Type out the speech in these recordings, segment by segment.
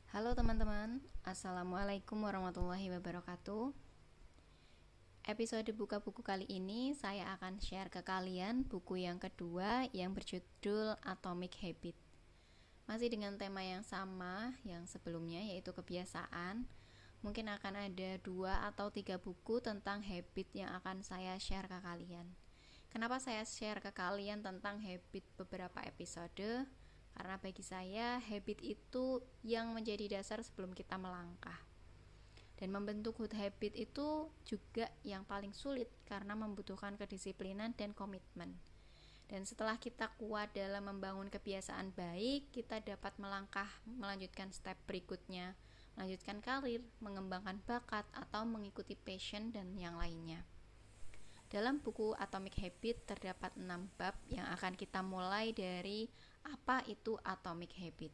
Halo teman-teman, Assalamualaikum warahmatullahi wabarakatuh. Episode buka buku kali ini saya akan share ke kalian buku yang kedua yang berjudul Atomic Habit. Masih dengan tema yang sama yang sebelumnya, yaitu kebiasaan. Mungkin akan ada 2 atau 3 buku tentang habit yang akan saya share ke kalian. Kenapa saya share ke kalian tentang habit beberapa episode? Karena bagi saya, habit itu yang menjadi dasar sebelum kita melangkah. Dan membentuk good habit itu juga yang paling sulit karena membutuhkan kedisiplinan dan komitmen. Dan setelah kita kuat dalam membangun kebiasaan baik, kita dapat melangkah melanjutkan step berikutnya, melanjutkan karir, mengembangkan bakat, atau mengikuti passion dan yang lainnya. Dalam buku Atomic Habit terdapat 6 bab yang akan kita mulai dari apa itu Atomic Habit.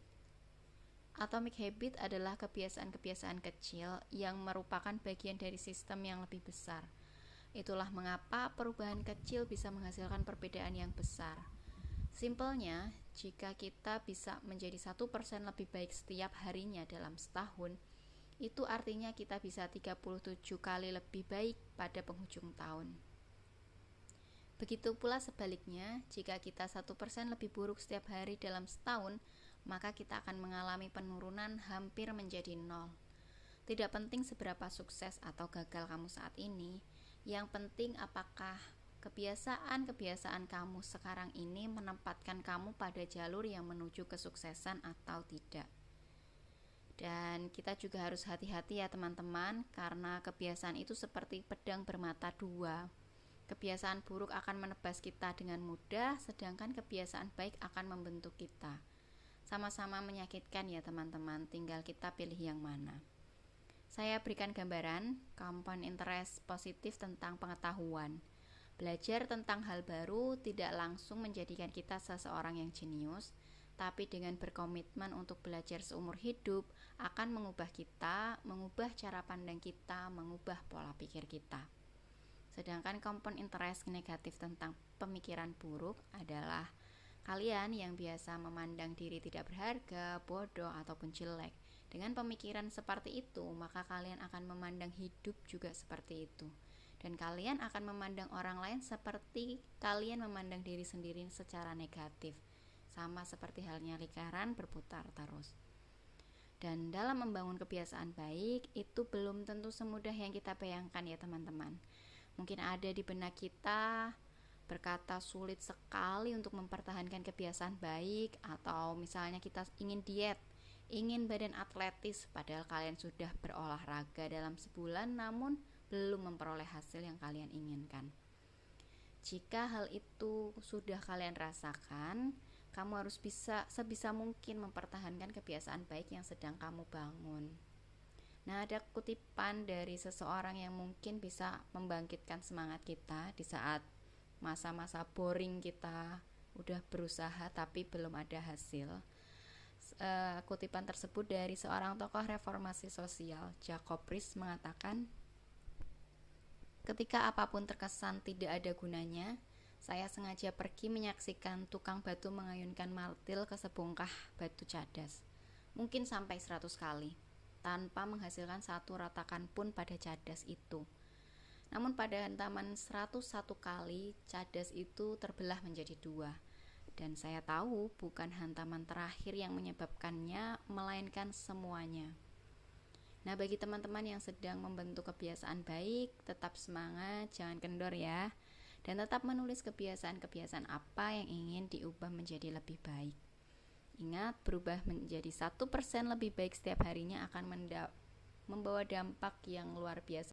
Atomic Habit adalah kebiasaan-kebiasaan kecil yang merupakan bagian dari sistem yang lebih besar. Itulah mengapa perubahan kecil bisa menghasilkan perbedaan yang besar. Simpelnya, jika kita bisa menjadi 1% lebih baik setiap harinya dalam setahun, itu artinya kita bisa 37 kali lebih baik pada penghujung tahun. Begitu pula sebaliknya, jika kita 1% lebih buruk setiap hari dalam setahun, maka kita akan mengalami penurunan hampir menjadi 0. Tidak penting seberapa sukses atau gagal kamu saat ini, yang penting apakah kebiasaan-kebiasaan kamu sekarang ini menempatkan kamu pada jalur yang menuju kesuksesan atau tidak. Dan kita juga harus hati-hati ya teman-teman, karena kebiasaan itu seperti pedang bermata dua. Kebiasaan buruk akan menebas kita dengan mudah, sedangkan kebiasaan baik akan membentuk kita. Sama-sama menyakitkan ya teman-teman, tinggal kita pilih yang mana. Saya berikan gambaran compound interest positif tentang pengetahuan. Belajar tentang hal baru tidak langsung menjadikan kita seseorang yang jenius, tapi dengan berkomitmen untuk belajar seumur hidup akan mengubah kita, mengubah cara pandang kita, mengubah pola pikir kita. Sedangkan compound interest negatif tentang pemikiran buruk adalah kalian yang biasa memandang diri tidak berharga, bodoh, ataupun jelek. Dengan pemikiran seperti itu, maka kalian akan memandang hidup juga seperti itu. Dan kalian akan memandang orang lain seperti kalian memandang diri sendiri secara negatif. Sama seperti halnya lingkaran berputar terus. Dan dalam membangun kebiasaan baik, itu belum tentu semudah yang kita bayangkan ya teman-teman. Mungkin ada di benak kita berkata sulit sekali untuk mempertahankan kebiasaan baik, atau misalnya kita ingin diet, ingin badan atletis, padahal kalian sudah berolahraga dalam sebulan namun belum memperoleh hasil yang kalian inginkan. Jika hal itu sudah kalian rasakan, kamu harus sebisa mungkin mempertahankan kebiasaan baik yang sedang kamu bangun. Nah, ada kutipan dari seseorang yang mungkin bisa membangkitkan semangat kita di saat masa-masa boring kita udah berusaha tapi belum ada hasil. Kutipan tersebut dari seorang tokoh reformasi sosial, Jacob Riis, mengatakan, ketika apapun terkesan tidak ada gunanya, saya sengaja pergi menyaksikan tukang batu mengayunkan martil ke sebongkah batu cadas, mungkin sampai 100 kali. Tanpa menghasilkan satu ratakan pun pada cadas itu. Namun pada hantaman 101 kali, cadas itu terbelah menjadi 2. Dan saya tahu bukan hantaman terakhir yang menyebabkannya, melainkan semuanya. Nah, bagi teman-teman yang sedang membentuk kebiasaan baik, tetap semangat, jangan kendor ya. Dan tetap menulis kebiasaan-kebiasaan apa yang ingin diubah menjadi lebih baik. Ingat, berubah menjadi 1% lebih baik setiap harinya akan membawa dampak yang luar biasa